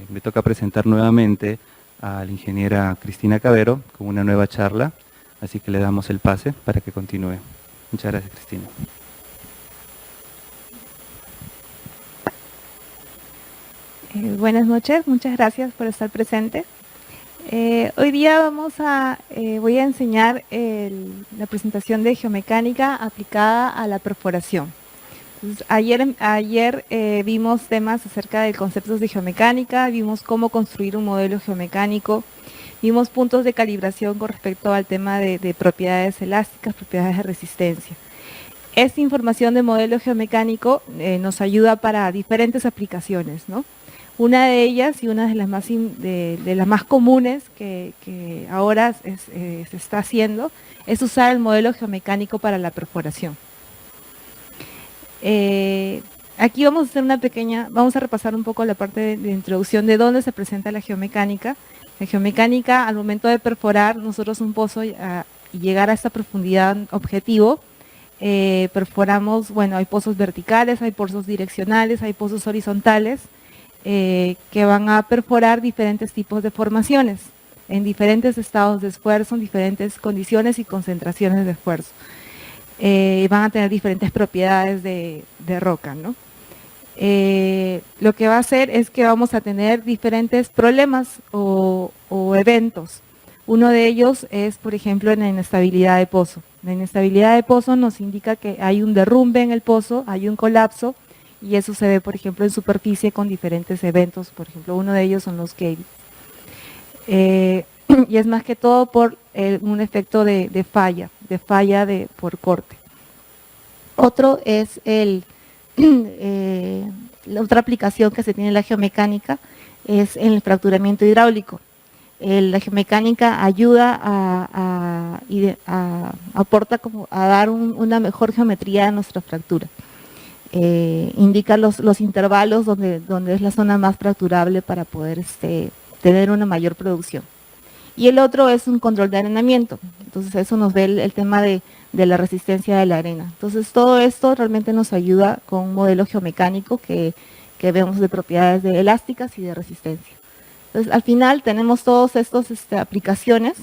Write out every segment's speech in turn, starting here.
me toca presentar nuevamente a la ingeniera Cristina Cavero con una nueva charla, así que le damos el pase para que continúe. Muchas gracias, Cristina. Buenas noches, muchas gracias por estar presente. Hoy día voy a enseñar la presentación de geomecánica aplicada a la perforación. Entonces, ayer vimos temas acerca de conceptos de geomecánica, vimos cómo construir un modelo geomecánico, vimos puntos de calibración con respecto al tema de propiedades elásticas, propiedades de resistencia. Esta información de modelo geomecánico nos ayuda para diferentes aplicaciones, ¿no? Una de ellas y una de las más comunes que ahora se está haciendo es usar el modelo geomecánico para la perforación. Aquí vamos a repasar un poco la parte de introducción de dónde se presenta la geomecánica. La geomecánica, al momento de perforar nosotros un pozo y llegar a esta profundidad objetivo, perforamos, bueno, hay pozos verticales, hay pozos direccionales, hay pozos horizontales, que van a perforar diferentes tipos de formaciones, en diferentes estados de esfuerzo, en diferentes condiciones y concentraciones de esfuerzo. Van a tener diferentes propiedades de roca, ¿no? Lo que va a hacer es que vamos a tener diferentes problemas o eventos. Uno de ellos es, por ejemplo, en la inestabilidad de pozo. La inestabilidad de pozo nos indica que hay un derrumbe en el pozo, hay un colapso, y eso se ve, por ejemplo, en superficie con diferentes eventos. Por ejemplo, uno de ellos son los caves. Y es más que todo por un efecto de falla por corte. Otro es la otra aplicación que se tiene en la geomecánica es en el fracturamiento hidráulico. La geomecánica ayuda aporta como a dar una mejor geometría a nuestra fractura. Indica los intervalos donde es la zona más fracturable para poder tener una mayor producción. Y el otro es un control de arenamiento. Entonces eso nos ve el tema de la resistencia de la arena. Entonces todo esto realmente nos ayuda con un modelo geomecánico que vemos de propiedades elásticas y de resistencia. Entonces al final tenemos todas estas aplicaciones.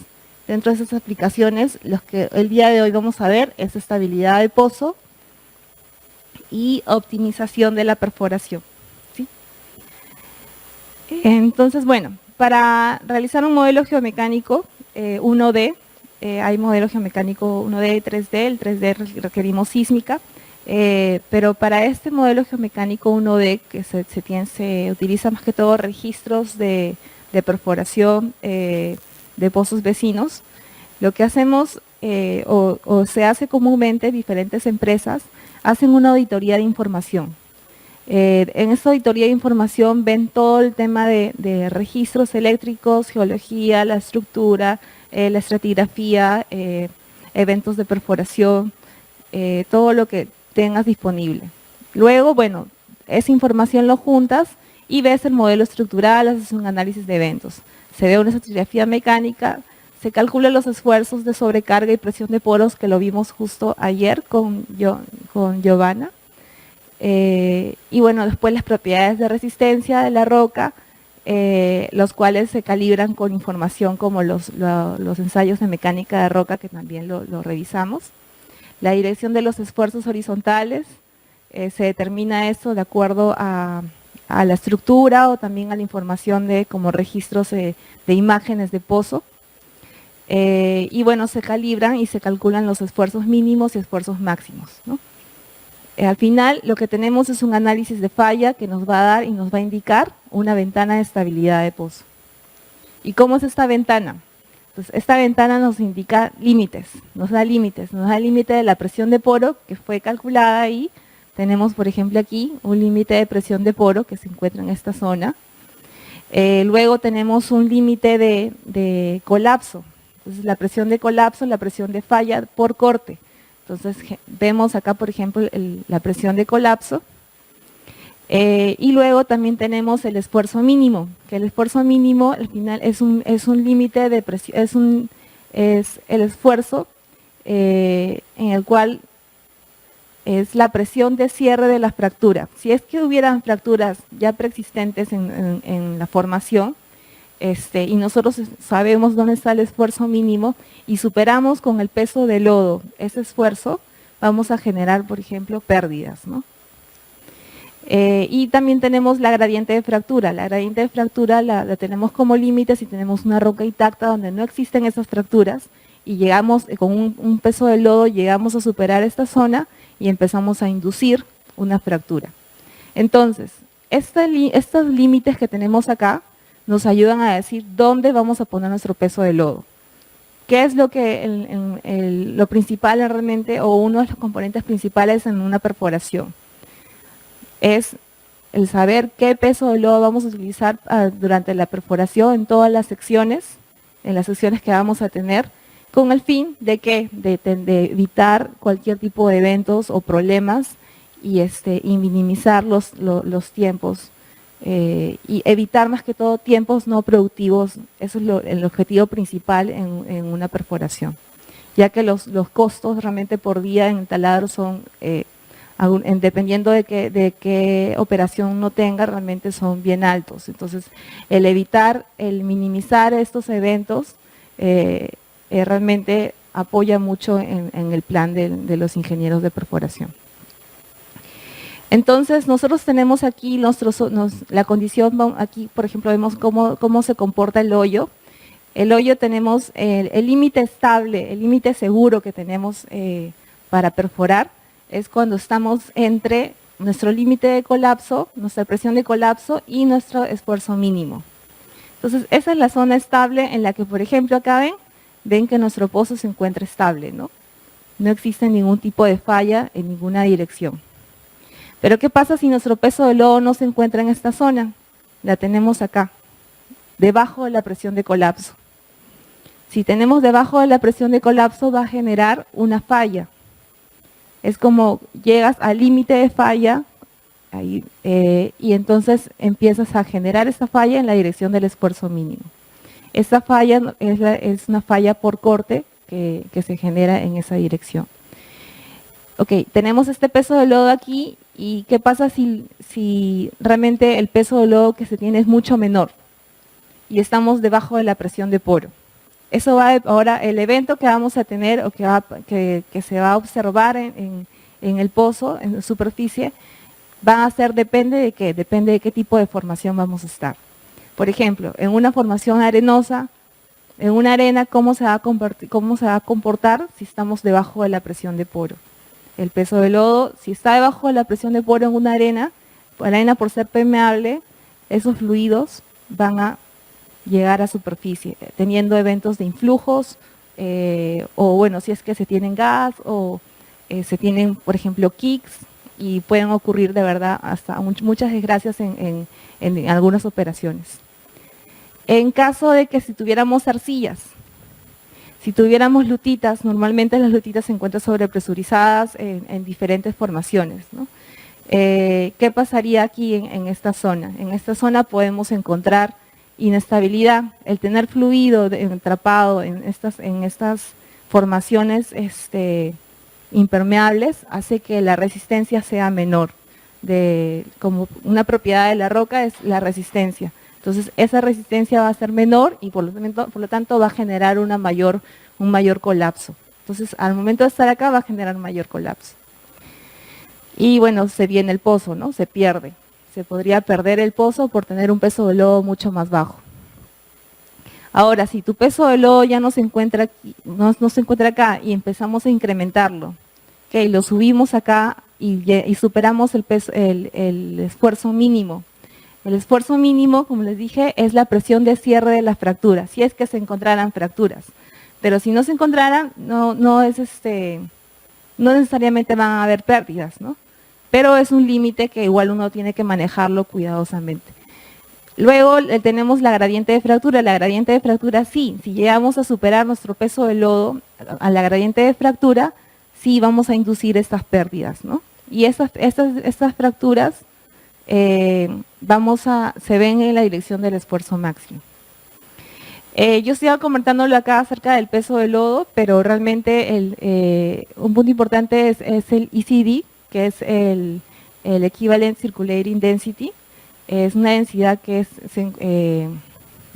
Dentro de esas aplicaciones, los que el día de hoy vamos a ver es estabilidad de pozo y optimización de la perforación, ¿sí? Entonces, bueno, para realizar un modelo geomecánico 1D, hay modelo geomecánico 1D y 3D, el 3D requerimos sísmica, pero para este modelo geomecánico 1D que se utiliza más que todo registros de perforación de pozos vecinos. Lo que hacemos o se hace comúnmente, diferentes empresas hacen una auditoría de información. En esta auditoría de información ven todo el tema de registros eléctricos, geología, la estructura, la estratigrafía, eventos de perforación, todo lo que tengas disponible. Luego, bueno, esa información lo juntas y ves el modelo estructural, haces un análisis de eventos. Se ve una estratigrafía mecánica, se calculan los esfuerzos de sobrecarga y presión de poros, que lo vimos justo ayer con Giovanna. Y bueno, después las propiedades de resistencia de la roca, los cuales se calibran con información como los ensayos de mecánica de roca, que también lo revisamos. La dirección de los esfuerzos horizontales, se determina esto de acuerdo a la estructura o también a la información como registros de imágenes de pozo. Y bueno, se calibran y se calculan los esfuerzos mínimos y esfuerzos máximos, ¿no? Al final lo que tenemos es un análisis de falla que nos va a dar y nos va a indicar una ventana de estabilidad de pozo. ¿Y cómo es esta ventana? Pues esta ventana nos indica límites, nos da el límite de la presión de poro que fue calculada ahí. Tenemos, por ejemplo, aquí un límite de presión de poro que se encuentra en esta zona. Luego tenemos un límite de colapso. Entonces la presión de colapso, la presión de falla por corte. Entonces vemos acá, por ejemplo, la presión de colapso. Y luego también tenemos el esfuerzo mínimo, que el esfuerzo mínimo al final es un límite de presión, es el esfuerzo en el cual es la presión de cierre de la fractura. Si es que hubieran fracturas ya preexistentes en la formación, y nosotros sabemos dónde está el esfuerzo mínimo y superamos con el peso del lodo ese esfuerzo, vamos a generar, por ejemplo, pérdidas, ¿no? Y también tenemos la gradiente de fractura. La gradiente de fractura la tenemos como límite si tenemos una roca intacta donde no existen esas fracturas y llegamos con un peso de lodo, llegamos a superar esta zona y empezamos a inducir una fractura. Entonces, estos límites que tenemos acá nos ayudan a decir dónde vamos a poner nuestro peso de lodo. ¿Qué es lo principal realmente, o uno de los componentes principales en una perforación? Es el saber qué peso de lodo vamos a utilizar durante la perforación en todas las secciones, en las secciones que vamos a tener, con el fin de evitar cualquier tipo de eventos o problemas y minimizar los tiempos y evitar más que todo tiempos no productivos. Eso es el objetivo principal en una perforación, ya que los costos realmente por día en taladro son, dependiendo de qué operación uno tenga, realmente son bien altos. Entonces, el minimizar estos eventos realmente apoya mucho en el plan de los ingenieros de perforación. Entonces, nosotros tenemos aquí la condición, aquí por ejemplo vemos cómo se comporta el hoyo. El hoyo tenemos el límite estable, el límite seguro que tenemos para perforar, es cuando estamos entre nuestro límite de colapso, nuestra presión de colapso y nuestro esfuerzo mínimo. Entonces, esa es la zona estable en la que, por ejemplo, acá ven que nuestro pozo se encuentra estable, ¿no? No existe ningún tipo de falla en ninguna dirección. Pero ¿qué pasa si nuestro peso de lodo no se encuentra en esta zona? La tenemos acá, debajo de la presión de colapso. Si tenemos debajo de la presión de colapso, va a generar una falla. Es como llegas al límite de falla ahí, y entonces empiezas a generar esa falla en la dirección del esfuerzo mínimo. Esa falla es una falla por corte que se genera en esa dirección. Ok, tenemos este peso de lodo aquí, y ¿qué pasa si realmente el peso de lodo que se tiene es mucho menor y estamos debajo de la presión de poro? Eso ahora, el evento que vamos a tener o que se va a observar en el pozo, en la superficie, va a ser, depende de qué tipo de formación vamos a estar. Por ejemplo, en una formación arenosa, en una arena, ¿cómo se va a comportar si estamos debajo de la presión de poro? El peso de lodo, si está debajo de la presión de poro en una arena, la arena por ser permeable, esos fluidos van a llegar a superficie, teniendo eventos de influjos, o bueno, si es que se tienen gas, o se tienen, por ejemplo, kicks, y pueden ocurrir de verdad hasta muchas desgracias en algunas operaciones. En caso de que si tuviéramos arcillas, si tuviéramos lutitas, normalmente las lutitas se encuentran sobrepresurizadas en diferentes formaciones, ¿no? ¿Qué pasaría aquí en esta zona? En esta zona podemos encontrar inestabilidad. El tener fluido atrapado en estas formaciones impermeables hace que la resistencia sea menor. Como una propiedad de la roca es la resistencia. Entonces, esa resistencia va a ser menor y por lo tanto va a generar un mayor colapso. Entonces, al momento de estar acá va a generar mayor colapso. Y bueno, se viene el pozo, ¿no? Se pierde. Se podría perder el pozo por tener un peso de lodo mucho más bajo. Ahora, si tu peso de lodo ya no se encuentra aquí, no se encuentra acá y empezamos a incrementarlo, ¿okay? Lo subimos acá y superamos el esfuerzo mínimo. El esfuerzo mínimo, como les dije, es la presión de cierre de la fractura, si es que se encontraran fracturas. Pero si no se encontraran, no necesariamente van a haber pérdidas, ¿no? Pero es un límite que igual uno tiene que manejarlo cuidadosamente. Luego tenemos la gradiente de fractura. La gradiente de fractura, sí, si llegamos a superar nuestro peso de lodo a la gradiente de fractura, sí vamos a inducir estas pérdidas, ¿no? Y estas fracturas se ven en la dirección del esfuerzo máximo. Yo estoy comentándolo acá acerca del peso de lodo, pero realmente un punto importante es el ECD, que es el Equivalent Circulating Density. Es una densidad que es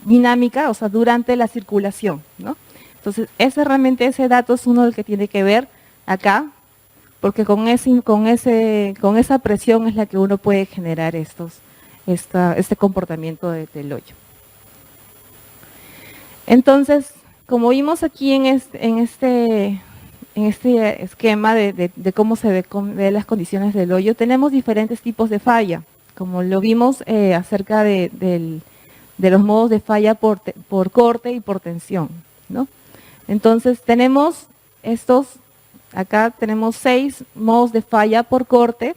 dinámica, o sea, durante la circulación, ¿no? Entonces, realmente ese dato es uno del que tiene que ver acá, porque con esa presión es la que uno puede generar este comportamiento del hoyo. Entonces, como vimos aquí en este esquema de cómo se ve las condiciones del hoyo, tenemos diferentes tipos de falla, como lo vimos acerca de los modos de falla por corte y por tensión, ¿no? Entonces tenemos acá tenemos 6 modos de falla por corte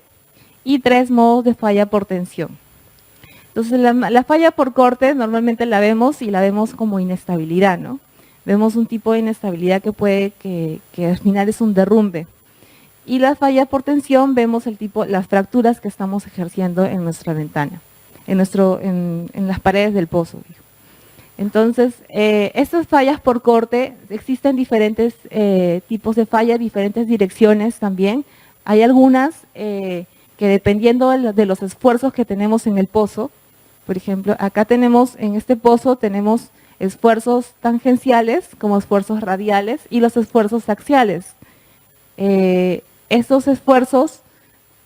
y 3 modos de falla por tensión. Entonces la falla por corte normalmente la vemos como inestabilidad, ¿no? Vemos un tipo de inestabilidad que al final es un derrumbe. Y la falla por tensión vemos las fracturas que estamos ejerciendo en nuestra ventana, en las paredes del pozo. Entonces, estas fallas por corte, existen diferentes tipos de falla, diferentes direcciones también. Hay algunas que dependiendo de los esfuerzos que tenemos en el pozo, por ejemplo, acá en este pozo tenemos esfuerzos tangenciales como esfuerzos radiales y los esfuerzos axiales. Estos esfuerzos,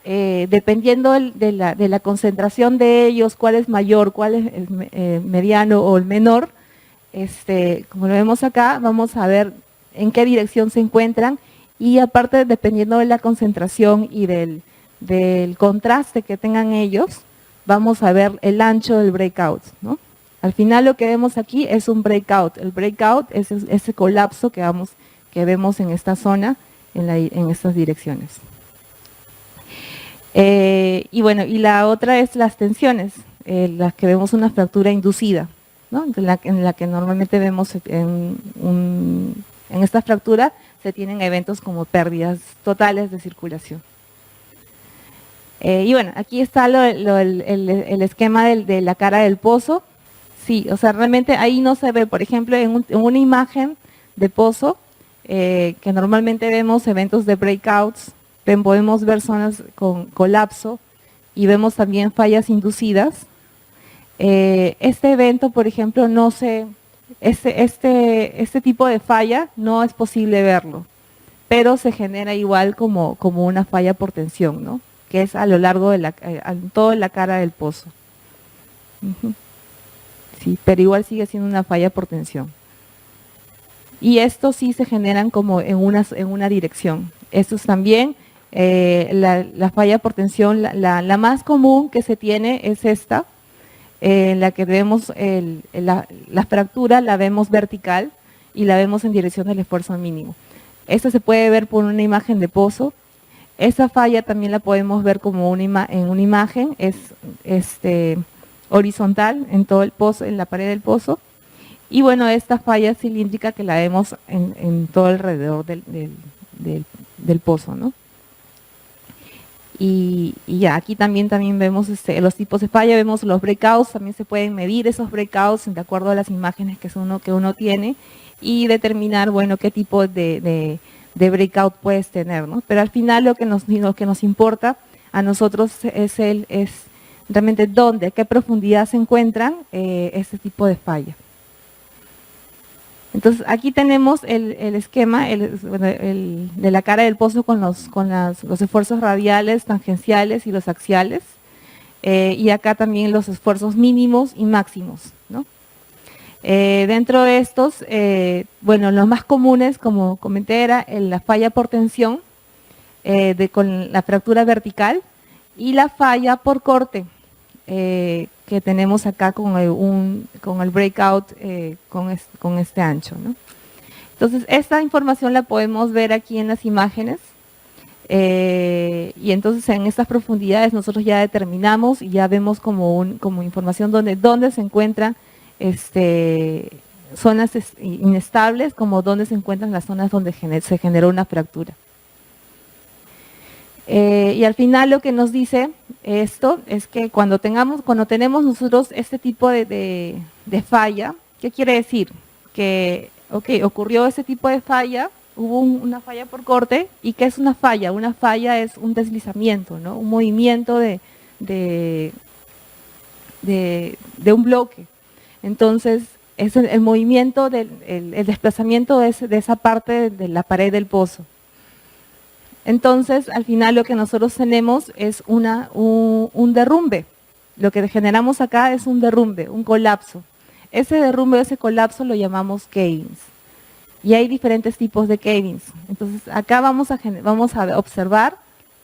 dependiendo de la concentración de ellos, cuál es mayor, cuál es el mediano o el menor, como lo vemos acá, vamos a ver en qué dirección se encuentran y aparte, dependiendo de la concentración y del contraste que tengan ellos, vamos a ver el ancho del breakout, ¿no? Al final lo que vemos aquí es un breakout. El breakout es ese colapso que vemos en esta zona, en estas direcciones. Y bueno, y la otra es las tensiones, las que vemos una fractura inducida, ¿no? En la que normalmente vemos en esta fractura se tienen eventos como pérdidas totales de circulación. Y bueno, aquí está el esquema de la cara del pozo. Sí, o sea, realmente ahí no se ve, por ejemplo, en una imagen de pozo, que normalmente vemos eventos de breakouts, podemos ver zonas con colapso y vemos también fallas inducidas. Este evento, por ejemplo, este tipo de falla no es posible verlo, pero se genera igual como una falla por tensión, ¿no? Que es a lo largo de toda la cara del pozo. Sí, pero igual sigue siendo una falla por tensión. Y estos sí se generan como en una dirección. Estos también, la falla por tensión, la más común que se tiene es esta, en la que vemos la fractura, la vemos vertical y la vemos en dirección del esfuerzo mínimo. Esta se puede ver por una imagen de pozo. Esa falla también la podemos ver como en una imagen, es horizontal en todo el pozo, en la pared del pozo. Y bueno, esta falla cilíndrica que la vemos en todo alrededor del pozo, ¿no? Y ya, aquí también vemos los tipos de falla, vemos los breakouts, también se pueden medir esos breakouts de acuerdo a las imágenes que uno tiene y determinar, bueno, qué tipo de breakout puedes tener, ¿no? Pero al final lo que nos importa a nosotros es realmente dónde, a qué profundidad se encuentran este tipo de falla. Entonces aquí tenemos el esquema de la cara del pozo con los esfuerzos radiales, tangenciales y los axiales. Y acá también los esfuerzos mínimos y máximos, ¿no? Dentro de estos, bueno, los más comunes, como comenté, era la falla por tensión, con la fractura vertical, y la falla por corte, que tenemos acá con el breakout, con este ancho, ¿no? Entonces, esta información la podemos ver aquí en las imágenes, y entonces en estas profundidades nosotros ya determinamos y ya vemos como información dónde se encuentran zonas inestables, como dónde se encuentran las zonas donde se generó una fractura. Y al final lo que nos dice esto es que cuando tenemos nosotros este tipo de falla, ¿qué quiere decir? Que, ok, ocurrió ese tipo de falla, hubo una falla por corte. ¿Y qué es una falla? Una falla es un deslizamiento, ¿no? Un movimiento de un bloque. Entonces, es el movimiento, el desplazamiento de esa parte de la pared del pozo. Entonces, al final lo que nosotros tenemos es un derrumbe. Lo que generamos acá es un derrumbe, un colapso. Ese derrumbe, ese colapso lo llamamos cavings. Y hay diferentes tipos de cavings. Entonces, acá vamos a observar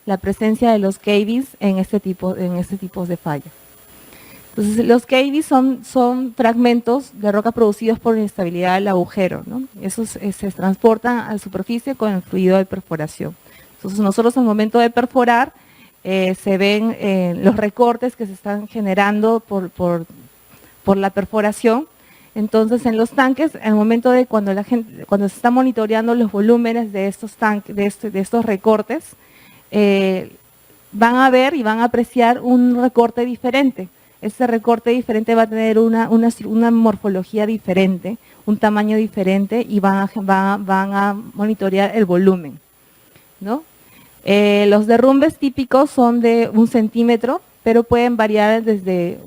la presencia de los cavings en este tipo de falla. Entonces, los cavings son fragmentos de roca producidos por la inestabilidad del agujero, ¿no? Esos se transportan a la superficie con el fluido de perforación. Entonces, nosotros al momento de perforar, se ven los recortes que se están generando por la perforación. Entonces, en los tanques, al momento de cuando se está monitoreando los volúmenes de estos tanques, de estos recortes, van a ver y van a apreciar un recorte diferente. Este recorte diferente va a tener una morfología diferente, un tamaño diferente, y van a monitorear el volumen, ¿no? Los derrumbes típicos son de 1 centímetro, pero pueden variar desde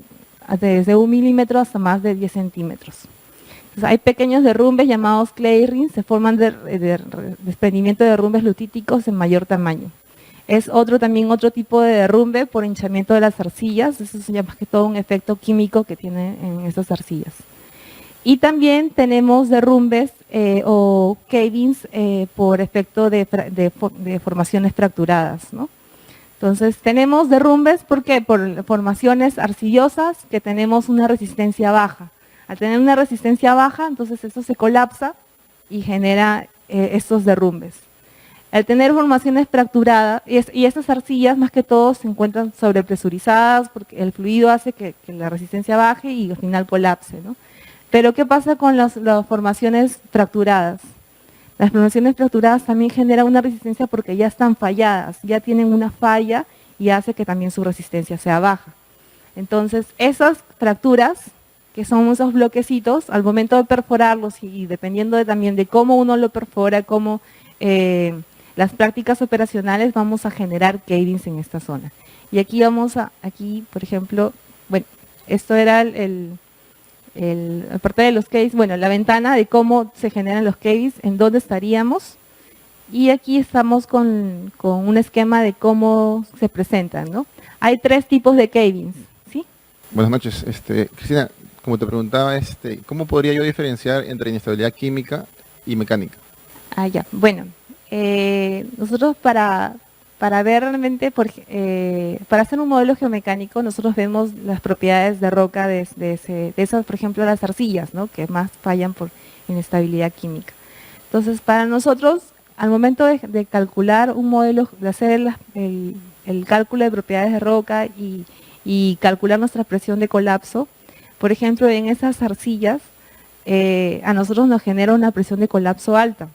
1 milímetro hasta más de 10 centímetros. Entonces, hay pequeños derrumbes llamados clay rings, se forman de desprendimiento de derrumbes lutíticos en mayor tamaño. Es también otro tipo de derrumbe por hinchamiento de las arcillas. Eso se llama más que todo un efecto químico que tiene en esas arcillas. Y también tenemos derrumbes o cavings por efecto de formaciones fracturadas, ¿no? Entonces tenemos derrumbes, ¿por qué? Por formaciones arcillosas que tenemos una resistencia baja. Al tener una resistencia baja, entonces esto se colapsa y genera estos derrumbes. Al tener formaciones fracturadas, y estas arcillas más que todo se encuentran sobrepresurizadas porque el fluido hace que la resistencia baje y al final colapse, ¿no? Pero ¿qué pasa con las formaciones fracturadas? Las formaciones fracturadas también generan una resistencia porque ya están falladas, ya tienen una falla y hace que también su resistencia sea baja. Entonces, esas fracturas, que son esos bloquecitos, al momento de perforarlos y dependiendo también de cómo uno lo perfora, cómo las prácticas operacionales, vamos a generar cavings en esta zona. Y aquí por ejemplo, bueno, esto era aparte de los cavings, bueno, la ventana de cómo se generan los cavings, en dónde estaríamos. Y aquí estamos con un esquema de cómo se presentan, ¿no? Hay 3 tipos de cavings, ¿sí? Buenas noches, Cristina, como te preguntaba, ¿cómo podría yo diferenciar entre inestabilidad química y mecánica? Ya, bueno, nosotros para ver realmente, para hacer un modelo geomecánico, nosotros vemos las propiedades de roca de esas, por ejemplo, las arcillas, ¿no? Que más fallan por inestabilidad química. Entonces, para nosotros, al momento de calcular un modelo, de hacer el cálculo de propiedades de roca y calcular nuestra presión de colapso, por ejemplo, en esas arcillas, a nosotros nos genera una presión de colapso alta.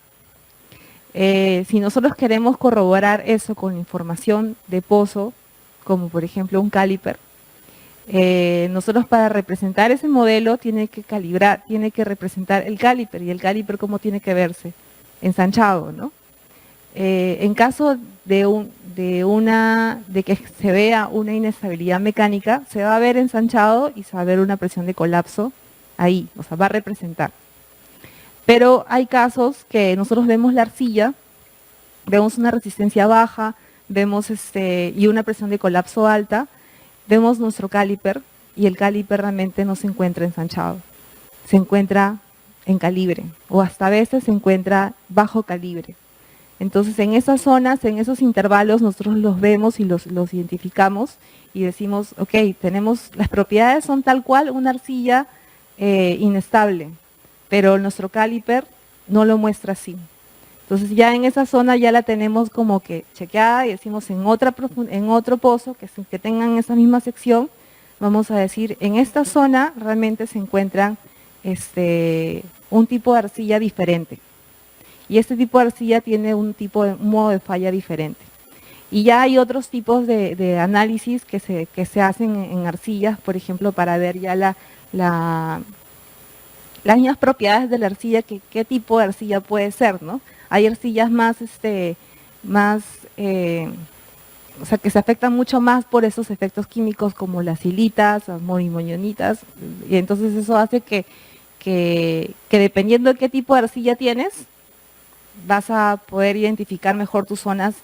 Si nosotros queremos corroborar eso con información de pozo, como por ejemplo un caliper, nosotros para representar ese modelo tiene que representar el caliper. ¿Y el caliper cómo tiene que verse? Ensanchado, ¿no? En caso de que se vea una inestabilidad mecánica, se va a ver ensanchado y se va a ver una presión de colapso ahí, o sea, va a representar. Pero hay casos que nosotros vemos la arcilla, vemos una resistencia baja, vemos y una presión de colapso alta, vemos nuestro caliper y el caliper realmente no se encuentra ensanchado, se encuentra en calibre o hasta a veces se encuentra bajo calibre. Entonces en esas zonas, en esos intervalos nosotros los vemos y los identificamos y decimos, ok, las propiedades son tal cual una arcilla inestable, pero nuestro caliper no lo muestra así. Entonces ya en esa zona ya la tenemos como que chequeada y decimos en otro pozo que tengan esa misma sección, vamos a decir, en esta zona realmente se encuentran un tipo de arcilla diferente. Y este tipo de arcilla tiene un modo de falla diferente. Y ya hay otros tipos de análisis que se hacen en arcillas, por ejemplo, para ver ya las mismas propiedades de la arcilla, qué tipo de arcilla puede ser, ¿no? Hay arcillas o sea, que se afectan mucho más por esos efectos químicos como las silitas, las morimoñonitas, y entonces eso hace que dependiendo de qué tipo de arcilla tienes, vas a poder identificar mejor tus zonas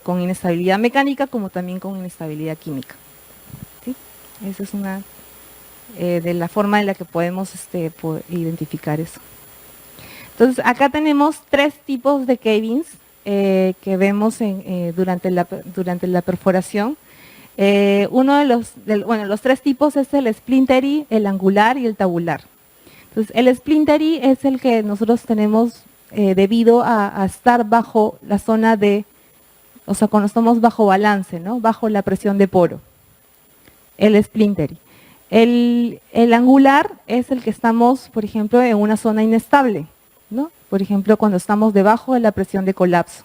con inestabilidad mecánica como también con inestabilidad química. ¿Sí? Esa es una de la forma en la que podemos identificar eso. Entonces, acá tenemos 3 tipos de cavings que vemos durante la perforación. Uno de los 3 tipos es el splintery, el angular y el tabular. Entonces, el splintery es el que nosotros tenemos debido a estar bajo la zona o sea, cuando estamos bajo balance, ¿no? Bajo la presión de poro. El splintery. El angular es el que estamos, por ejemplo, en una zona inestable, ¿no? Por ejemplo, cuando estamos debajo de la presión de colapso.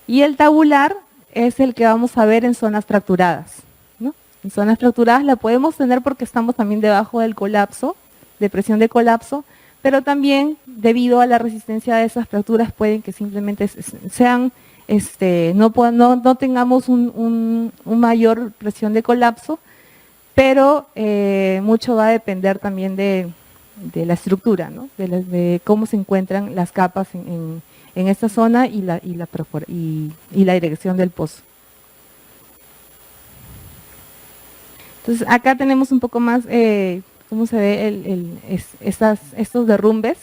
Y el tabular es el que vamos a ver en zonas fracturadas, ¿no? En zonas fracturadas la podemos tener porque estamos también debajo del colapso, de presión de colapso, pero también debido a la resistencia de esas fracturas pueden que simplemente sean, no tengamos un mayor presión de colapso, pero mucho va a depender también de la estructura, ¿no? de cómo se encuentran las capas en esta zona y la dirección del pozo. Entonces acá tenemos un poco más cómo se ve estos derrumbes.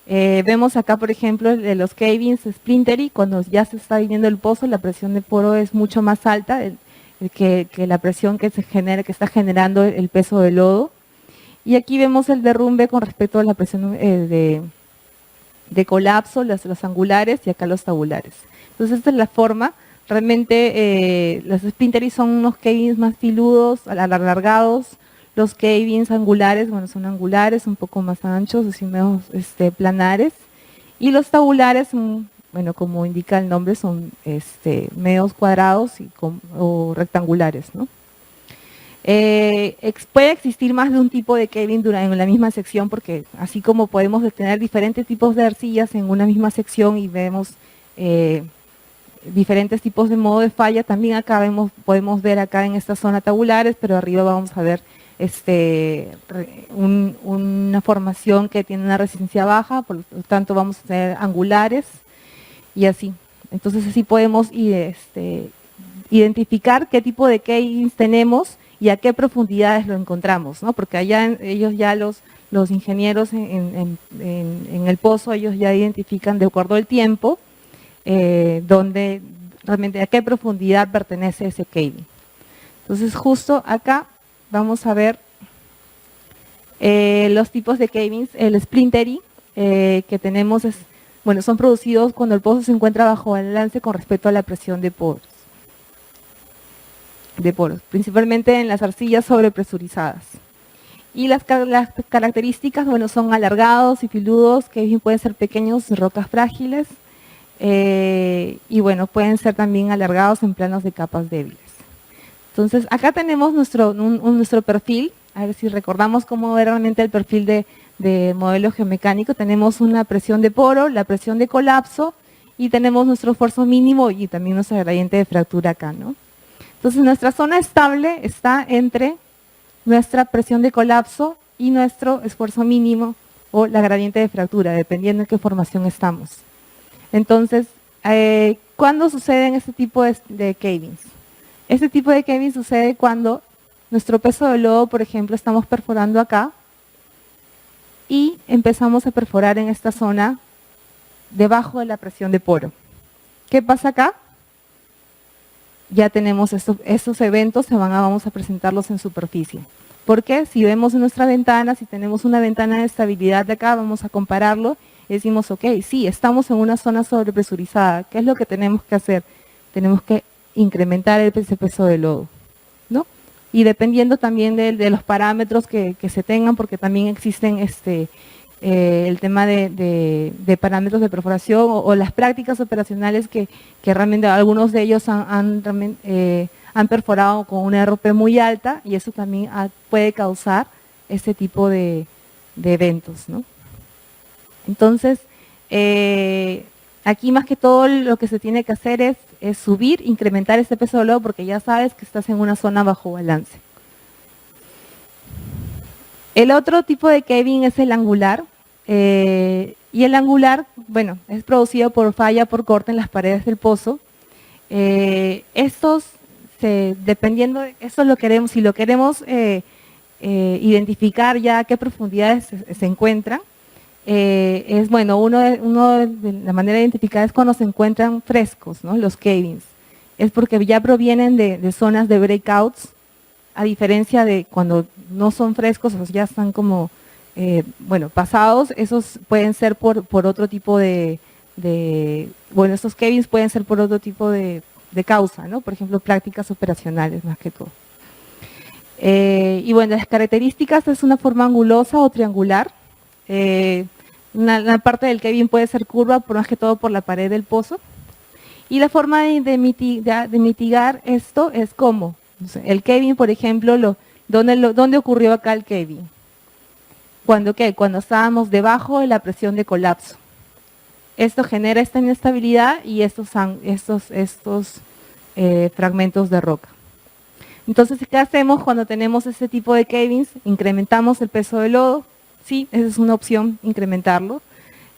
Vemos acá, por ejemplo, de los cavings splintery, cuando ya se está viniendo el pozo, la presión de poro es mucho más alta que la presión que está generando el peso del lodo. Y aquí vemos el derrumbe con respecto a la presión de colapso, los angulares y acá los tabulares. Entonces esta es la forma. Realmente los splintery son unos cavings más filudos, alargados. Los cavings angulares, bueno, son angulares, un poco más anchos, así medio planares. Y los tabulares, bueno, como indica el nombre, son medios cuadrados o rectangulares, ¿no? Puede existir más de un tipo de caving en la misma sección, porque así como podemos tener diferentes tipos de arcillas en una misma sección y vemos diferentes tipos de modo de falla, también acá podemos ver acá en esta zona tabulares, pero arriba vamos a ver una formación que tiene una resistencia baja, por lo tanto vamos a tener angulares y así. Entonces así podemos identificar qué tipo de cavings tenemos y a qué profundidades lo encontramos, ¿no? Porque allá ellos ya los ingenieros en el pozo, ellos ya identifican de acuerdo al tiempo donde realmente a qué profundidad pertenece ese caving. Entonces justo acá vamos a ver los tipos de cavings. El splintery que tenemos son producidos cuando el pozo se encuentra bajo balance con respecto a la presión de poros, principalmente en las arcillas sobrepresurizadas. Y las características, son alargados y filudos, que pueden ser pequeños, rocas frágiles, y pueden ser también alargados en planos de capas débiles. Entonces, acá tenemos nuestro perfil. A ver si recordamos cómo era realmente el perfil de modelo geomecánico. Tenemos una presión de poro, la presión de colapso, y tenemos nuestro esfuerzo mínimo y también nuestra gradiente de fractura acá, ¿no? Entonces, nuestra zona estable está entre nuestra presión de colapso y nuestro esfuerzo mínimo o la gradiente de fractura, dependiendo en qué formación estamos. Entonces, ¿cuándo suceden este tipo de cavings? Este tipo de caving sucede cuando nuestro peso de lodo, por ejemplo, estamos perforando acá y empezamos a perforar en esta zona debajo de la presión de poro. ¿Qué pasa acá? Ya tenemos estos eventos, vamos a presentarlos en superficie. Porque si vemos en nuestra ventana, si tenemos una ventana de estabilidad de acá, vamos a compararlo y decimos, ok, sí, estamos en una zona sobrepresurizada. ¿Qué es lo que tenemos que hacer? Tenemos que incrementar ese peso de lodo, ¿no? Y dependiendo también de los parámetros que se tengan, porque también existen el tema de parámetros de perforación o las prácticas operacionales que realmente algunos de ellos han perforado con una RP muy alta, y eso también puede causar este tipo de eventos, ¿no? Entonces, Aquí más que todo lo que se tiene que hacer es subir, incrementar este peso de lodo porque ya sabes que estás en una zona bajo balance. El otro tipo de caving es el angular. Y el angular, bueno, es producido por falla por corte en las paredes del pozo. Estos, dependiendo, esto lo queremos, si lo queremos identificar ya a qué profundidades se encuentran, es bueno, la manera de identificar es cuando se encuentran frescos, ¿no? Los cavings. Es porque ya provienen de zonas de breakouts, a diferencia de cuando no son frescos, o ya están como, pasados, esos pueden ser por otro tipo estos cavings pueden ser por otro tipo de causa, ¿no? Por ejemplo, prácticas operacionales más que todo. Y bueno, las características es una forma angulosa o triangular. Una parte del caving puede ser curva, por más que todo por la pared del pozo. Y la forma de mitigar esto es como, el caving, por ejemplo, ¿dónde ocurrió acá el caving? ¿Cuándo qué? Cuando estábamos debajo de la presión de colapso. Esto genera esta inestabilidad y estos fragmentos de roca. Entonces, ¿qué hacemos cuando tenemos este tipo de cavings? Incrementamos el peso del lodo. Sí, esa es una opción, incrementarlo.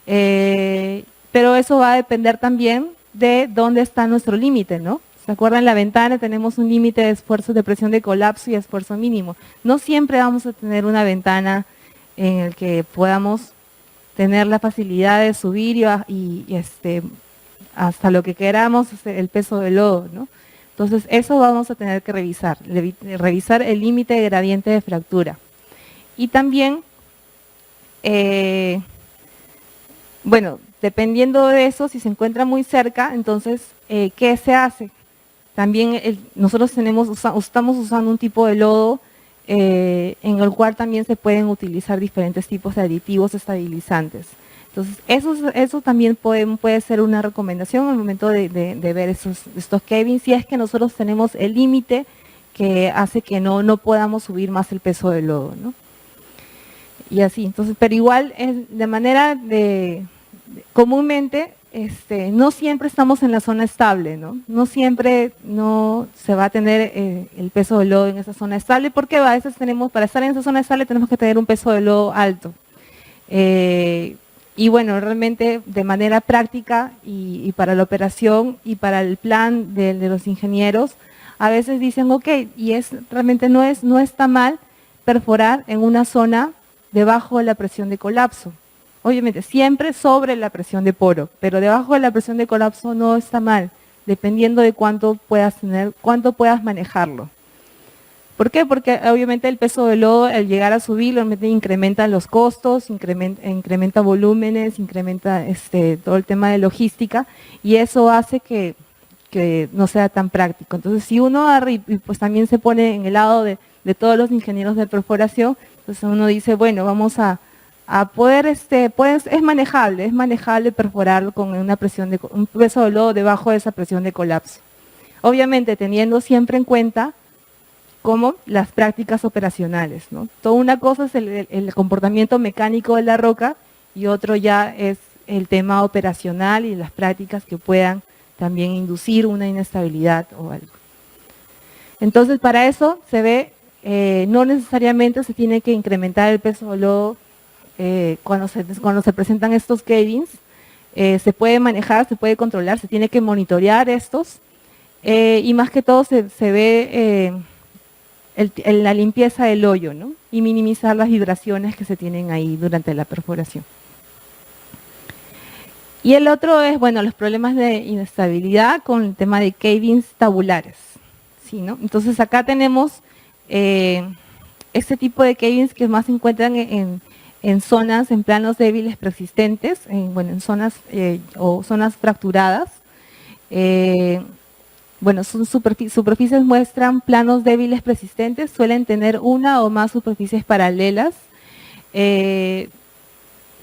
Pero eso va a depender también de dónde está nuestro límite, ¿no? ¿Se acuerdan? En la ventana tenemos un límite de esfuerzo de presión de colapso y esfuerzo mínimo. No siempre vamos a tener una ventana en el que podamos tener la facilidad de subir hasta lo que queramos, el peso del lodo, ¿no? Entonces, eso vamos a tener que revisar el límite de gradiente de fractura. Y también, dependiendo de eso, si se encuentra muy cerca, entonces, ¿qué se hace? También nosotros estamos usando un tipo de lodo en el cual también se pueden utilizar diferentes tipos de aditivos estabilizantes. Entonces, eso también puede ser una recomendación al momento de ver estos cavings, si es que nosotros tenemos el límite que hace que no podamos subir más el peso del lodo, ¿no? Y así, entonces, pero igual, de manera comúnmente, no siempre estamos en la zona estable, ¿no? No siempre se va a tener el peso del lodo en esa zona estable, porque a veces para estar en esa zona estable tenemos que tener un peso de lodo alto. Y bueno, realmente de manera práctica y para la operación y para el plan de los ingenieros, a veces dicen, ok, y realmente no está mal perforar en una zona debajo de la presión de colapso. Obviamente, siempre sobre la presión de poro, pero debajo de la presión de colapso no está mal, dependiendo de cuánto puedas manejarlo. ¿Por qué? Porque obviamente el peso del lodo, al llegar a subir, obviamente incrementa los costos, incrementa volúmenes, incrementa todo el tema de logística, y eso hace que no sea tan práctico. Entonces, si uno pues también se pone en el lado de todos los ingenieros de perforación, entonces uno dice, bueno, vamos a poder, es manejable perforar con un peso de lodo debajo de esa presión de colapso. Obviamente, teniendo siempre en cuenta como las prácticas operacionales, ¿no? Toda una cosa es el comportamiento mecánico de la roca y otro ya es el tema operacional y las prácticas que puedan también inducir una inestabilidad o algo. Entonces, para eso se ve, no necesariamente se tiene que incrementar el peso del lodo cuando se presentan estos cavings. Se puede manejar, se puede controlar, se tiene que monitorear estos y más que todo se ve la limpieza del hoyo, ¿no? Y minimizar las vibraciones que se tienen ahí durante la perforación. Y el otro es, bueno, los problemas de inestabilidad con el tema de cavings tabulares, ¿sí, no? Entonces acá tenemos este tipo de cavings que más se encuentran en zonas, en planos débiles persistentes, en zonas o zonas fracturadas. Sus superficies muestran planos débiles persistentes, suelen tener una o más superficies paralelas.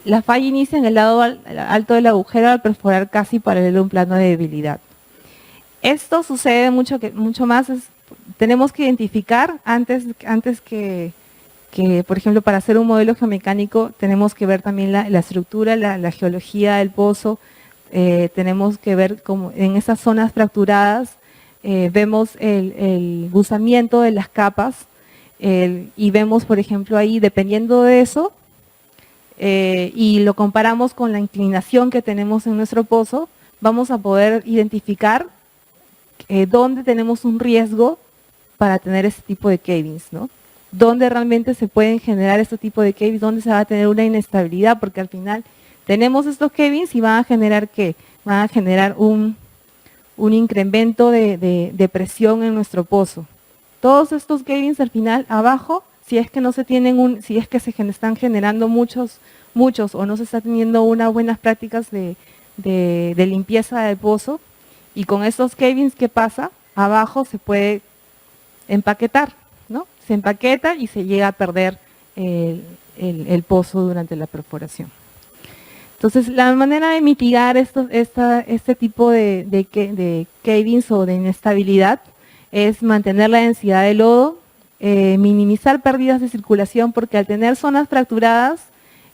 La falla inicia en el lado alto del agujero al perforar casi paralelo a un plano de debilidad. Esto sucede mucho más, tenemos que identificar antes que por ejemplo, para hacer un modelo geomecánico tenemos que ver también la estructura, la geología del pozo, tenemos que ver cómo en esas zonas fracturadas vemos el buzamiento de las capas y vemos, por ejemplo, ahí, dependiendo de eso, y lo comparamos con la inclinación que tenemos en nuestro pozo, vamos a poder identificar dónde tenemos un riesgo para tener este tipo de cavings, ¿no? Dónde realmente se pueden generar este tipo de cavings, dónde se va a tener una inestabilidad, porque al final tenemos estos cavings y van a generar ¿qué? Van a generar un incremento de presión en nuestro pozo. Todos estos cavings al final abajo, si es que no se tienen si es que se están generando muchos o no se está teniendo unas buenas prácticas de limpieza del pozo, y con estos cavings, ¿qué pasa? Abajo se puede empaquetar, ¿no? Se empaqueta y se llega a perder el pozo durante la perforación. Entonces, la manera de mitigar este tipo de cavings o de inestabilidad es mantener la densidad de lodo, minimizar pérdidas de circulación, porque al tener zonas fracturadas,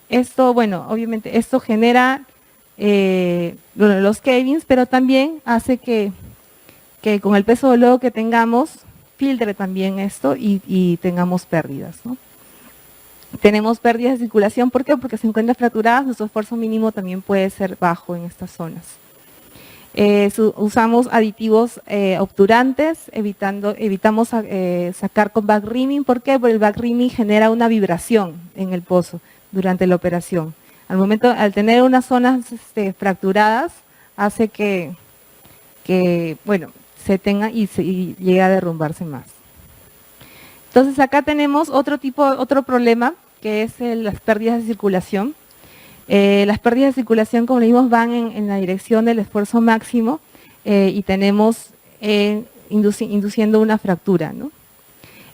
esto, bueno, obviamente esto genera los cavings, pero también hace que con el peso de lodo que tengamos, filtre también esto y tengamos pérdidas, ¿no? Tenemos pérdidas de circulación, ¿por qué? Porque se encuentran fracturadas, nuestro esfuerzo mínimo también puede ser bajo en estas zonas. Usamos aditivos obturantes, evitamos sacar con backrimming. ¿Por qué? Porque el backrimming genera una vibración en el pozo durante la operación. Al tener unas zonas fracturadas, hace que bueno, se tenga y llegue a derrumbarse más. Entonces acá tenemos otro problema, que es las pérdidas de circulación. Las pérdidas de circulación, como le vimos, van en la dirección del esfuerzo máximo y tenemos induciendo una fractura, ¿no?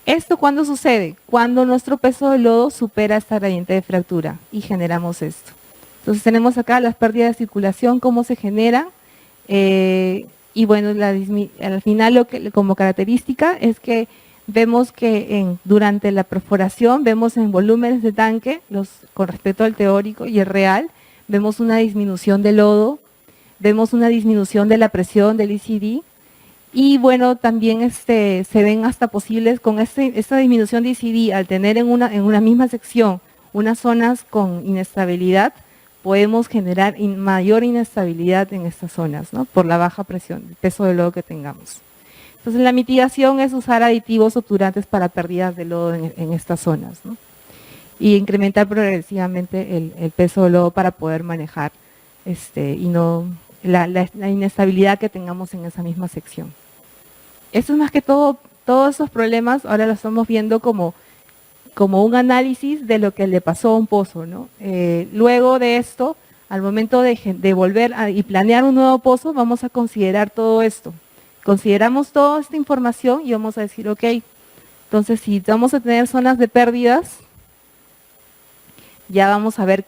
¿Esto cuándo sucede? Cuando nuestro peso de lodo supera esta gradiente de fractura y generamos esto. Entonces tenemos acá las pérdidas de circulación, cómo se generan. Y bueno, al final como característica es que vemos que durante la perforación, vemos en volúmenes de tanque, con respecto al teórico y el real, vemos una disminución del lodo, vemos una disminución de la presión del ECD, y bueno, también se ven hasta posibles con esta disminución de ECD, al tener en una misma sección unas zonas con inestabilidad, podemos generar mayor inestabilidad en estas zonas, ¿no? Por la baja presión, el peso de lodo que tengamos. Entonces, la mitigación es usar aditivos obturantes para pérdidas de lodo en estas zonas, ¿no? Y incrementar progresivamente el peso de lodo para poder manejar y no la inestabilidad que tengamos en esa misma sección. Esto es más que todo, todos esos problemas ahora los estamos viendo como un análisis de lo que le pasó a un pozo, ¿no? Luego de esto, al momento de volver y planear un nuevo pozo, vamos a considerar todo esto. Consideramos toda esta información y vamos a decir, ok, entonces si vamos a tener zonas de pérdidas, ya vamos a ver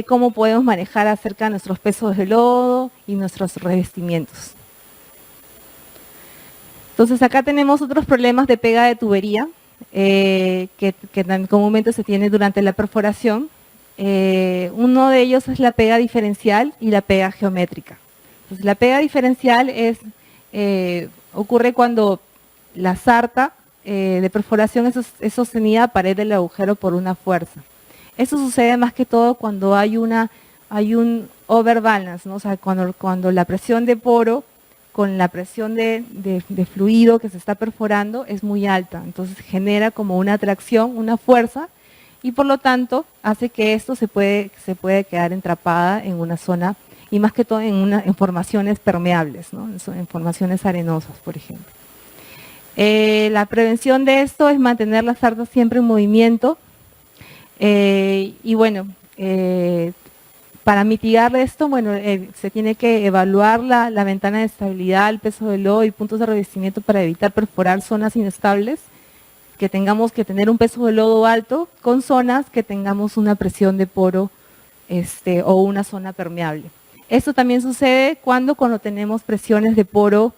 cómo podemos manejar acerca de nuestros pesos de lodo y nuestros revestimientos. Entonces acá tenemos otros problemas de pega de tubería que comúnmente se tiene durante la perforación. Uno de ellos es la pega diferencial y la pega geométrica. Entonces, la pega diferencial ocurre cuando la sarta de perforación es sostenida a pared del agujero por una fuerza. Eso sucede más que todo cuando hay un overbalance, ¿no? O sea, cuando la presión de poro con la presión de fluido que se está perforando es muy alta. Entonces genera como una atracción, una fuerza, y por lo tanto hace que esto se puede quedar entrapada en una zona, y más que todo en formaciones permeables, ¿no? En formaciones arenosas, por ejemplo. La prevención de esto es mantener las sartas siempre en movimiento. Y bueno, para mitigar esto, bueno, se tiene que evaluar la ventana de estabilidad, el peso del lodo y puntos de revestimiento para evitar perforar zonas inestables, que tengamos que tener un peso de lodo alto con zonas que tengamos una presión de poro o una zona permeable. Esto también sucede cuando tenemos presiones de poro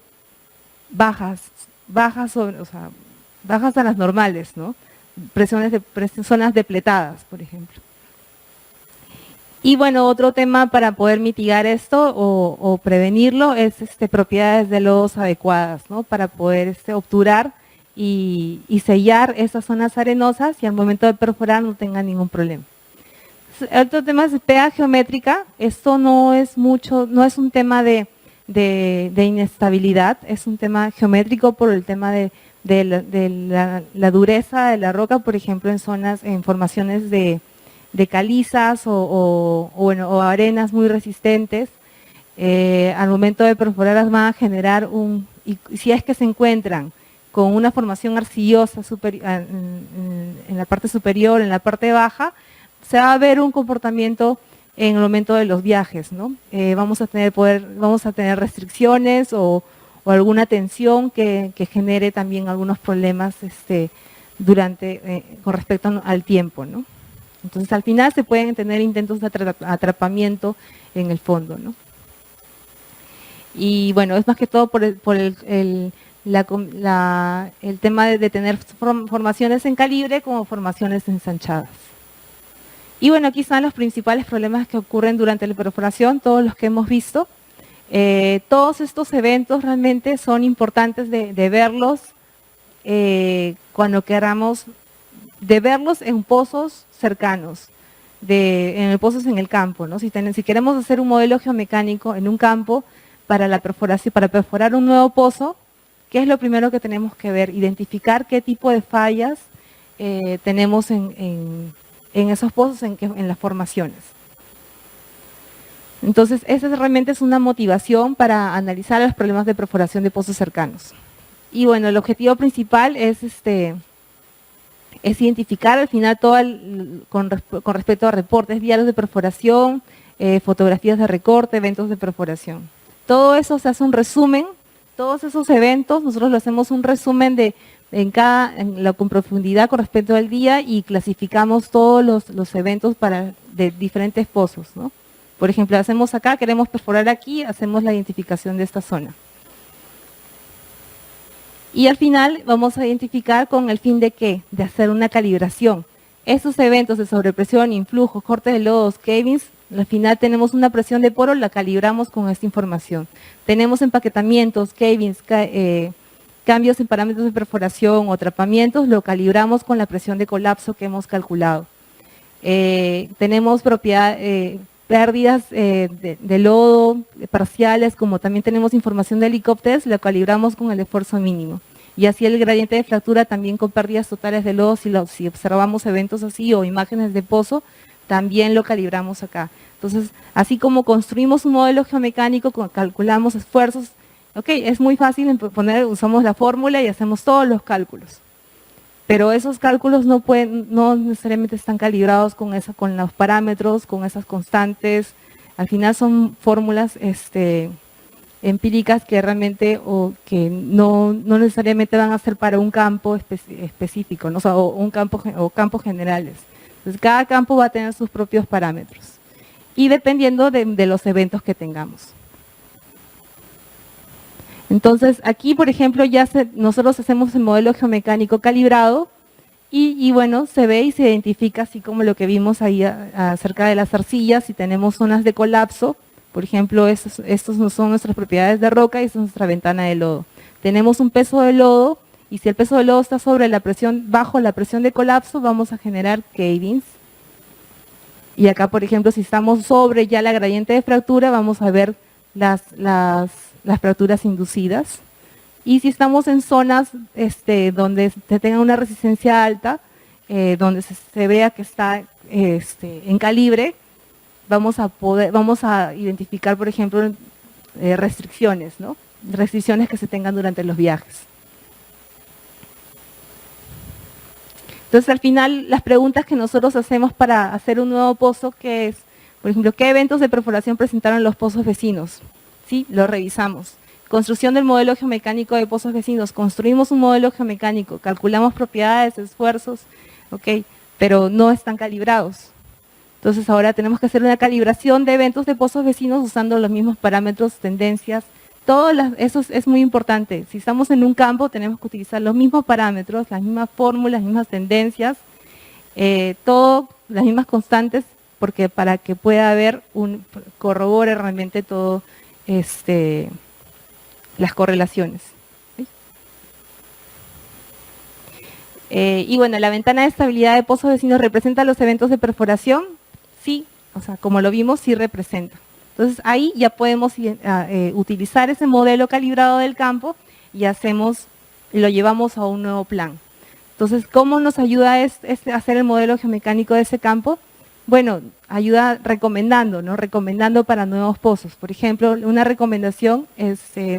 bajas a las normales, ¿no? zonas depletadas, por ejemplo. Y bueno, otro tema para poder mitigar esto o prevenirlo es propiedades de lodos adecuadas, ¿no? Para poder obturar y sellar esas zonas arenosas y al momento de perforar no tengan ningún problema. Otro tema es pega geométrica. Esto no es un tema de inestabilidad, es un tema geométrico por el tema de la dureza de la roca, por ejemplo, en formaciones de calizas o arenas muy resistentes. Al momento de perforarlas van a generar y si es que se encuentran con una formación arcillosa en la parte superior, en la parte baja, se va a ver un comportamiento en el momento de los viajes, ¿no? Vamos a tener restricciones o alguna tensión que genere también algunos problemas con respecto al tiempo, ¿no? Entonces, al final se pueden tener intentos de atrapamiento en el fondo, ¿no? Y bueno, es más que todo por el tema de tener formaciones en calibre como formaciones ensanchadas. Y bueno, aquí están los principales problemas que ocurren durante la perforación, todos los que hemos visto. Todos estos eventos realmente son importantes de verlos cuando queramos, de verlos en pozos cercanos, en pozos en el campo, ¿no? Si queremos hacer un modelo geomecánico en un campo para la perforación, para perforar un nuevo pozo, ¿qué es lo primero que tenemos que ver? Identificar qué tipo de fallas tenemos en esos pozos, en las formaciones. Entonces, esa realmente es una motivación para analizar los problemas de perforación de pozos cercanos. Y bueno, el objetivo principal es identificar al final con respecto a reportes, diarios de perforación, fotografías de recorte, eventos de perforación. Todo eso se hace un resumen, todos esos eventos, nosotros lo hacemos un resumen con profundidad con respecto al día y clasificamos todos los eventos de diferentes pozos, ¿no? Por ejemplo, hacemos acá, queremos perforar aquí, hacemos la identificación de esta zona. Y al final vamos a identificar con el fin de ¿qué? De hacer una calibración. Estos eventos de sobrepresión, influjos, cortes de lodos, cavings, al final tenemos una presión de poro, la calibramos con esta información. Tenemos empaquetamientos, cavings, cambios en parámetros de perforación o atrapamientos, lo calibramos con la presión de colapso que hemos calculado. Tenemos pérdidas de lodo parciales, como también tenemos información de helicópteros, lo calibramos con el esfuerzo mínimo. Y así el gradiente de fractura también con pérdidas totales de lodo, si observamos eventos así o imágenes de pozo, también lo calibramos acá. Entonces, así como construimos un modelo geomecánico, calculamos esfuerzos, ok, es muy fácil usamos la fórmula y hacemos todos los cálculos. Pero esos cálculos no necesariamente están calibrados con los parámetros, con esas constantes. Al final son fórmulas empíricas que realmente que no necesariamente van a ser para un campo específico, ¿no? O campos generales. Entonces, cada campo va a tener sus propios parámetros. Y dependiendo de los eventos que tengamos. Entonces, aquí, por ejemplo, nosotros hacemos el modelo geomecánico calibrado y bueno, se ve y se identifica, así como lo que vimos ahí acerca de las arcillas, si tenemos zonas de colapso, por ejemplo, estos no son nuestras propiedades de roca y esta es nuestra ventana de lodo. Tenemos un peso de lodo y si el peso de lodo está bajo la presión de colapso, vamos a generar cavings. Y acá, por ejemplo, si estamos sobre ya la gradiente de fractura, vamos a ver las fracturas inducidas. Y si estamos en zonas donde se tenga una resistencia alta, donde se vea que está en calibre, vamos a identificar, por ejemplo, restricciones, ¿no? Restricciones que se tengan durante los viajes. Entonces, al final, las preguntas que nosotros hacemos para hacer un nuevo pozo, que es, por ejemplo, ¿qué eventos de perforación presentaron los pozos vecinos? Sí, lo revisamos. Construcción del modelo geomecánico de pozos vecinos. Construimos un modelo geomecánico, calculamos propiedades, esfuerzos, ok, pero no están calibrados. Entonces, ahora tenemos que hacer una calibración de eventos de pozos vecinos usando los mismos parámetros, tendencias, Eso es muy importante. Si estamos en un campo, tenemos que utilizar los mismos parámetros, las mismas fórmulas, las mismas tendencias, las mismas constantes, porque para que pueda haber corrobore realmente todo las correlaciones. Y bueno, la ventana de estabilidad de pozos vecinos representa los eventos de perforación, sí, o sea, como lo vimos, sí representa. Entonces ahí ya podemos utilizar ese modelo calibrado del campo y lo llevamos a un nuevo plan. Entonces, ¿cómo nos ayuda hacer el modelo geomecánico de ese campo? Bueno, ayuda recomendando, ¿no? Recomendando para nuevos pozos. Por ejemplo, una recomendación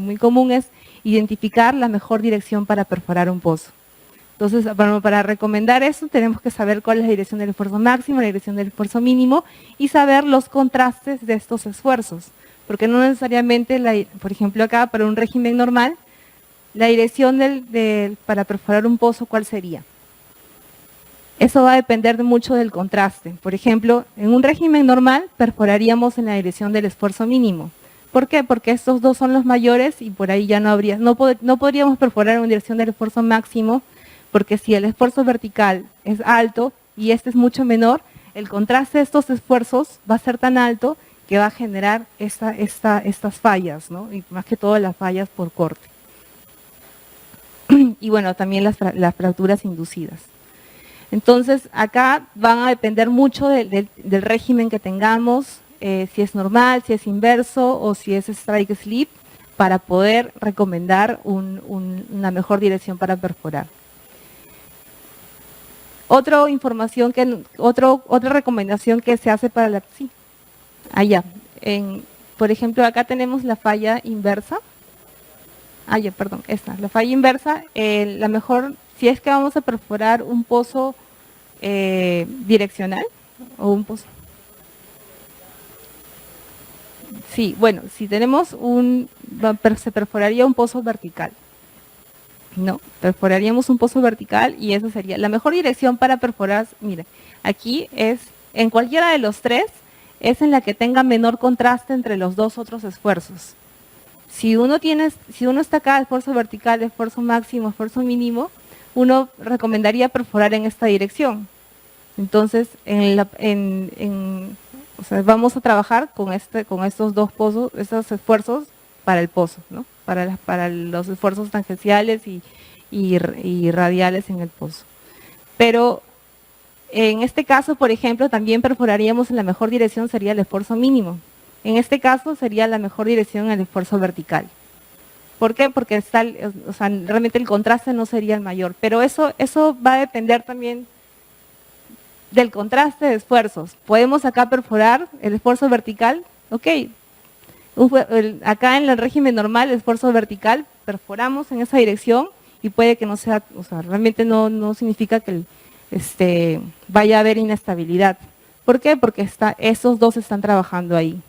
muy común es identificar la mejor dirección para perforar un pozo. Entonces, para recomendar eso, tenemos que saber cuál es la dirección del esfuerzo máximo, la dirección del esfuerzo mínimo y saber los contrastes de estos esfuerzos. Porque no necesariamente, por ejemplo, acá para un régimen normal, la dirección para perforar un pozo, ¿cuál sería? Eso va a depender mucho del contraste. Por ejemplo, en un régimen normal, perforaríamos en la dirección del esfuerzo mínimo. ¿Por qué? Porque estos dos son los mayores y por ahí ya no podríamos perforar en dirección del esfuerzo máximo, porque si el esfuerzo vertical es alto y este es mucho menor, el contraste de estos esfuerzos va a ser tan alto que va a generar estas fallas, ¿no? Y más que todo las fallas por corte. Y bueno, también las fracturas inducidas. Entonces, acá van a depender mucho del régimen que tengamos, si es normal, si es inverso o si es strike slip, para poder recomendar una mejor dirección para perforar. Otra recomendación que se hace para por ejemplo, acá tenemos la falla inversa. La falla inversa, la mejor, si es que vamos a perforar un pozo direccional o un pozo. Sí, bueno, si tenemos se perforaría un pozo vertical. No, perforaríamos un pozo vertical y esa sería la mejor dirección para perforar. Mira, aquí en cualquiera de los tres, es en la que tenga menor contraste entre los dos otros esfuerzos. Si uno está acá, esfuerzo vertical, esfuerzo máximo, esfuerzo mínimo, uno recomendaría perforar en esta dirección. Entonces, vamos a trabajar con estos dos pozos, estos esfuerzos para el pozo, ¿no? Para los esfuerzos tangenciales y radiales en el pozo. Pero en este caso, por ejemplo, también perforaríamos en la mejor dirección, sería el esfuerzo mínimo. En este caso sería la mejor dirección el esfuerzo vertical. ¿Por qué? Porque realmente el contraste no sería el mayor. Pero eso va a depender también del contraste de esfuerzos. Podemos acá perforar el esfuerzo vertical, ok. Acá en el régimen normal, el esfuerzo vertical, perforamos en esa dirección y puede que no sea, realmente no significa que vaya a haber inestabilidad. ¿Por qué? Porque esos dos están trabajando ahí.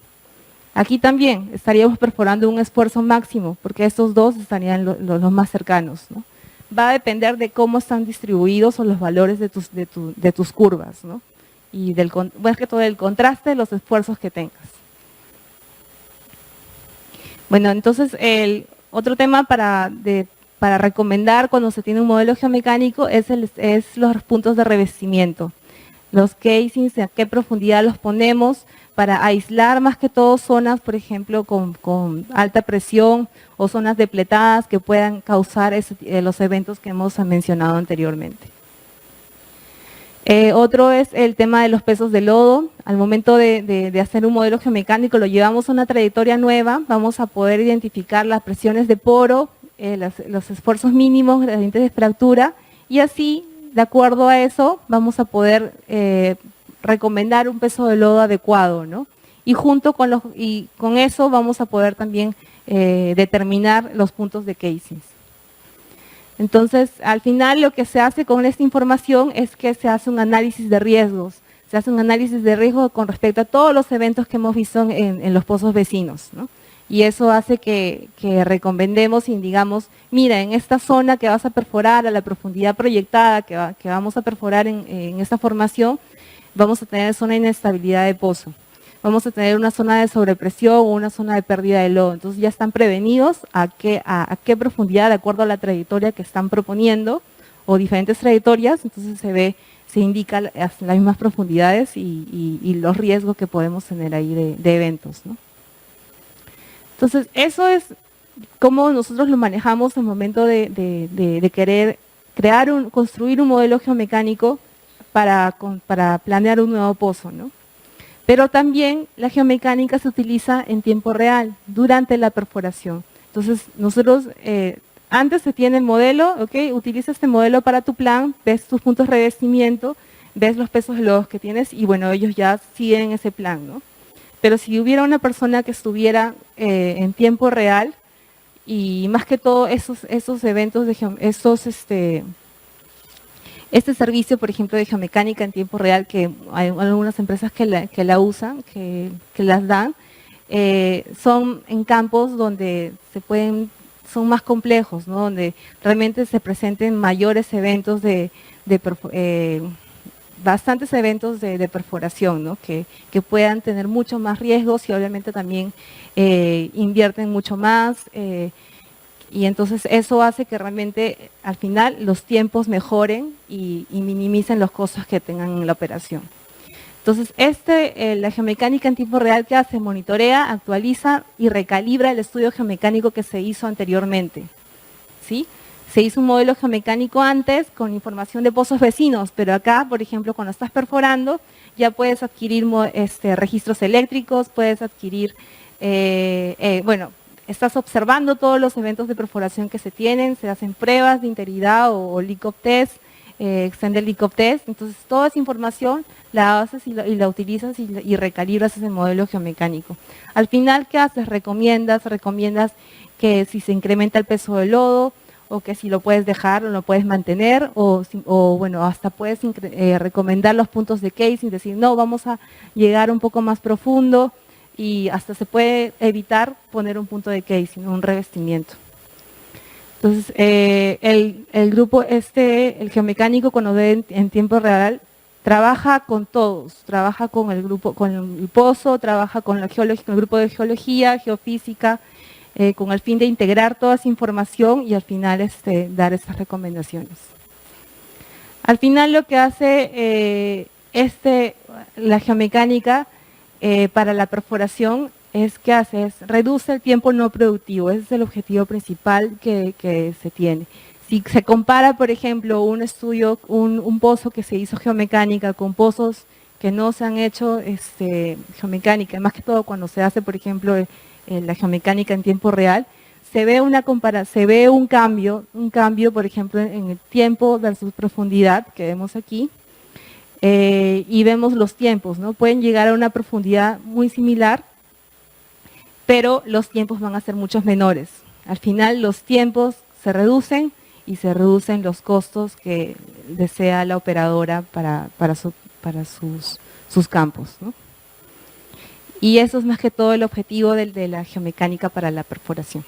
Aquí también estaríamos perforando un esfuerzo máximo, porque estos dos estarían los más cercanos, ¿no? Va a depender de cómo están distribuidos o los valores de tus curvas, ¿no? Y más que todo del contraste de los esfuerzos que tengas. Bueno, entonces el otro tema para recomendar cuando se tiene un modelo geomecánico es los puntos de revestimiento. Los casings, a qué profundidad los ponemos para aislar más que todo zonas, por ejemplo, con alta presión o zonas depletadas que puedan causar los eventos que hemos mencionado anteriormente. Otro es el tema de los pesos de lodo. Al momento de hacer un modelo geomecánico, lo llevamos a una trayectoria nueva, vamos a poder identificar las presiones de poro, los esfuerzos mínimos, gradientes de fractura, y así, de acuerdo a eso, vamos a poder recomendar un peso de lodo adecuado, ¿no? Y con eso vamos a poder también determinar los puntos de casings. Entonces, al final lo que se hace con esta información es que se hace un análisis de riesgos. Se hace un análisis de riesgo con respecto a todos los eventos que hemos visto en los pozos vecinos, ¿no? Y eso hace que recomendemos y digamos, mira, en esta zona que vas a perforar, a la profundidad proyectada que vamos a perforar en esta formación, vamos a tener zona de inestabilidad de pozo. vamos a tener una zona de sobrepresión o una zona de pérdida de lodo. Entonces ya están prevenidos a qué profundidad, de acuerdo a la trayectoria que están proponiendo, o diferentes trayectorias, entonces se indica las mismas profundidades y los riesgos que podemos tener ahí de eventos, ¿no? Entonces, eso es cómo nosotros lo manejamos en el momento de querer construir un modelo geomecánico para planear un nuevo pozo, ¿no? Pero también la geomecánica se utiliza en tiempo real, durante la perforación. Entonces, nosotros, antes se tiene el modelo, ¿ok? Utiliza este modelo para tu plan, ves tus puntos de revestimiento, ves los pesos de lodos que tienes y bueno, ellos ya siguen ese plan, ¿no? Pero si hubiera una persona que estuviera en tiempo real, y más que todo esos eventos, este servicio, por ejemplo, de geomecánica en tiempo real, que hay algunas empresas que la usan, que las dan, son en campos donde son más complejos, ¿no? Donde realmente se presenten mayores eventos bastantes eventos de perforación, ¿no? Que puedan tener mucho más riesgos y obviamente también invierten mucho más, y entonces eso hace que realmente al final los tiempos mejoren y minimicen los costos que tengan en la operación. Entonces, la geomecánica en tiempo real, ¿qué hace? Monitorea, actualiza y recalibra el estudio geomecánico que se hizo anteriormente, ¿sí? Se hizo un modelo geomecánico antes con información de pozos vecinos, pero acá, por ejemplo, cuando estás perforando, ya puedes adquirir registros eléctricos, puedes adquirir, estás observando todos los eventos de perforación que se tienen, se hacen pruebas de integridad o leak-up test, extended leak-up test. Entonces, toda esa información la haces y la utilizas y recalibras ese modelo geomecánico. Al final, ¿qué haces? Recomiendas que si se incrementa el peso del lodo, o que si lo puedes dejar o lo puedes mantener, o bueno, hasta puedes recomendar los puntos de casing, decir, no, vamos a llegar un poco más profundo, y hasta se puede evitar poner un punto de casing, un revestimiento. Entonces, el grupo el geomecánico, cuando ve en tiempo real, trabaja con todos, trabaja con el grupo, con el pozo, trabaja con el grupo de geología, geofísica, con el fin de integrar toda esa información y al final dar esas recomendaciones. Al final lo que hace la geomecánica para la perforación es reduce el tiempo no productivo. Ese es el objetivo principal que se tiene. Si se compara, por ejemplo, un pozo que se hizo geomecánica con pozos que no se han hecho geomecánica, más que todo cuando se hace, por ejemplo, la geomecánica en tiempo real, se ve un cambio, por ejemplo, en el tiempo versus profundidad que vemos aquí, y vemos los tiempos, ¿no? Pueden llegar a una profundidad muy similar, pero los tiempos van a ser muchos menores. Al final los tiempos se reducen y se reducen los costos que desea la operadora para sus campos, ¿no? Y eso es más que todo el objetivo de la geomecánica para la perforación.